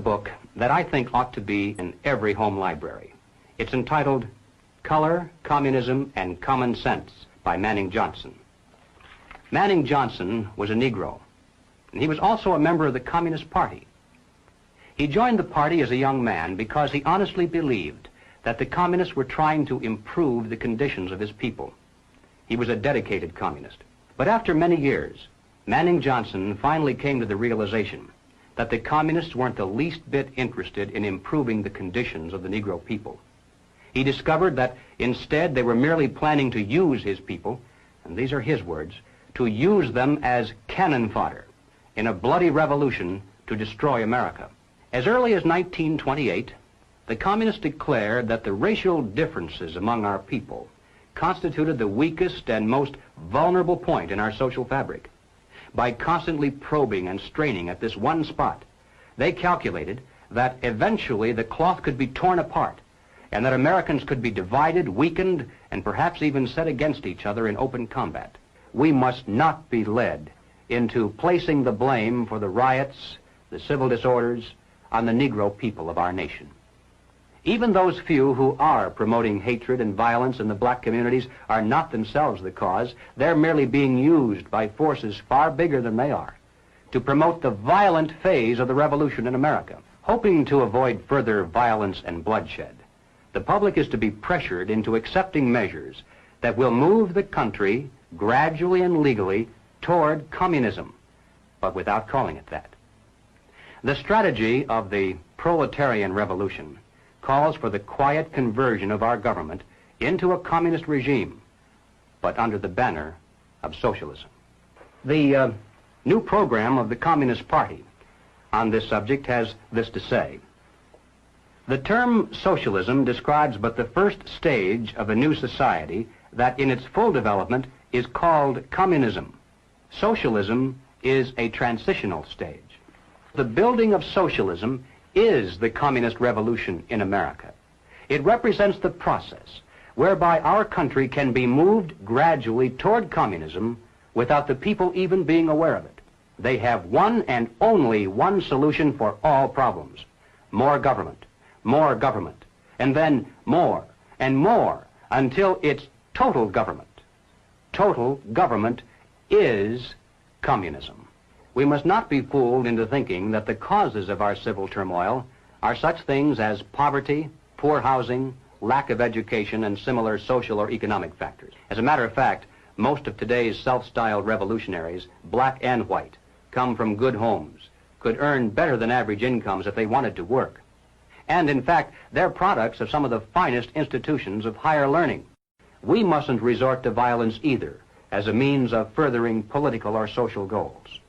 book that I think ought to be in every home library. It's entitled Color, Communism, and Common Sense by Manning Johnson. Manning Johnson was a Negro, and he was also a member of the Communist Party. He joined the party as a young man because he honestly believed that the communists were trying to improve the conditions of his people. He was a dedicated communist. But after many years, Manning Johnson finally came to the realization that the communists weren't the least bit interested in improving the conditions of the Negro people. He discovered that instead they were merely planning to use his people, and these are his words, to use them as cannon fodder in a bloody revolution to destroy America. As early as 1928, the communists declared that the racial differences among our people constituted the weakest and most vulnerable point in our social fabric. By constantly probing and straining at this one spot, they calculated that eventually the cloth could be torn apart and that Americans could be divided, weakened, and perhaps even set against each other in open combat. We must not be led into placing the blame for the riots, the civil disorders, on the Negro people of our nation. Even those few who are promoting hatred and violence in the black communities are not themselves the cause. They're merely being used by forces far bigger than they are to promote the violent phase of the revolution in America. Hoping to avoid further violence and bloodshed, the public is to be pressured into accepting measures that will move the country gradually and legally toward communism, but without calling it that. The strategy of the proletarian revolution calls for the quiet conversion of our government into a communist regime, but under the banner of socialism. The new program of the Communist Party on this subject has this to say. The term socialism describes but the first stage of a new society that in its full development is called communism. Socialism is a transitional stage. The building of socialism is the communist revolution in America. It represents the process whereby our country can be moved gradually toward communism without the people even being aware of it. They have one and only one solution for all problems: more government, and then more and more until it's total government. Total government is communism. We must not be fooled into thinking that the causes of our civil turmoil are such things as poverty, poor housing, lack of education, and similar social or economic factors. As a matter of fact, most of today's self-styled revolutionaries, black and white, come from good homes, could earn better than average incomes if they wanted to work. And in fact, they're products of some of the finest institutions of higher learning. We mustn't resort to violence either as a means of furthering political or social goals.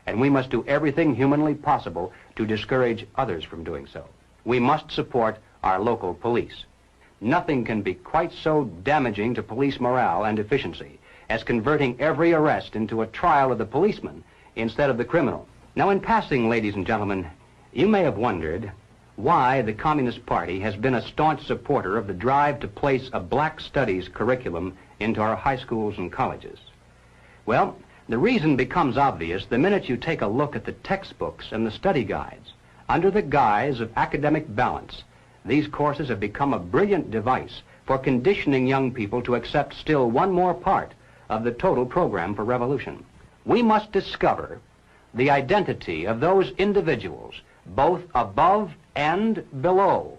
And we must do everything humanly possible to discourage others from doing so. We must support our local police. Nothing can be quite so damaging to police morale and efficiency as converting every arrest into a trial of the policeman instead of the criminal. Now, in passing, ladies and gentlemen, you may have wondered why the Communist Party has been a staunch supporter of the drive to place a black studies curriculum into our high schools and colleges. Well, the reason becomes obvious the minute you take a look at the textbooks and the study guides. Under the guise of academic balance, these courses have become a brilliant device for conditioning young people to accept still one more part of the total program for revolution. We must discover the identity of those individuals, both above and below,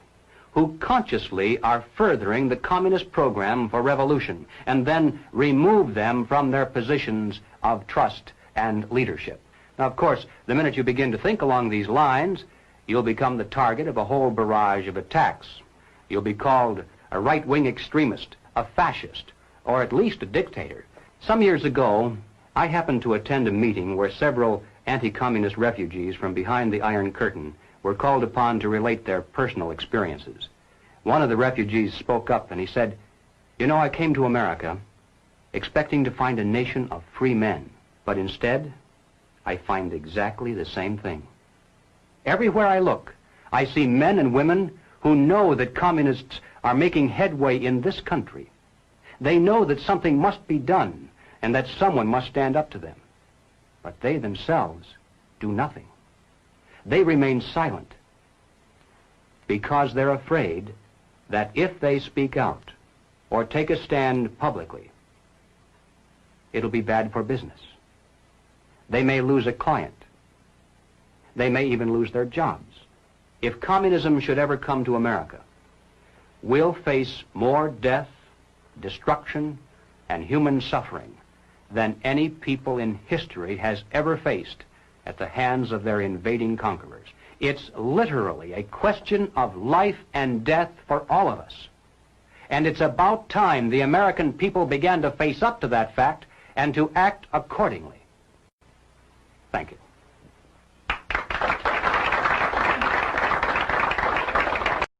who consciously are furthering the communist program for revolution, and then remove them from their positions of trust and leadership. Now, of course, the minute you begin to think along these lines, you'll become the target of a whole barrage of attacks. You'll be called a right-wing extremist, a fascist, or at least a dictator. Some years ago, I happened to attend a meeting where several anti-communist refugees from behind the Iron Curtain were called upon to relate their personal experiences. One of the refugees spoke up and he said, "You know, I came to America expecting to find a nation of free men, but instead, I find exactly the same thing. Everywhere I look, I see men and women who know that communists are making headway in this country. They know that something must be done and that someone must stand up to them. But they themselves do nothing. They remain silent because they're afraid that if they speak out or take a stand publicly, it'll be bad for business. They may lose a client. They may even lose their jobs. If communism should ever come to America, we'll face more death, destruction, and human suffering than any people in history has ever faced at the hands of their invading conquerors. It's literally a question of life and death for all of us. And it's about time the American people began to face up to that fact and to act accordingly. Thank you.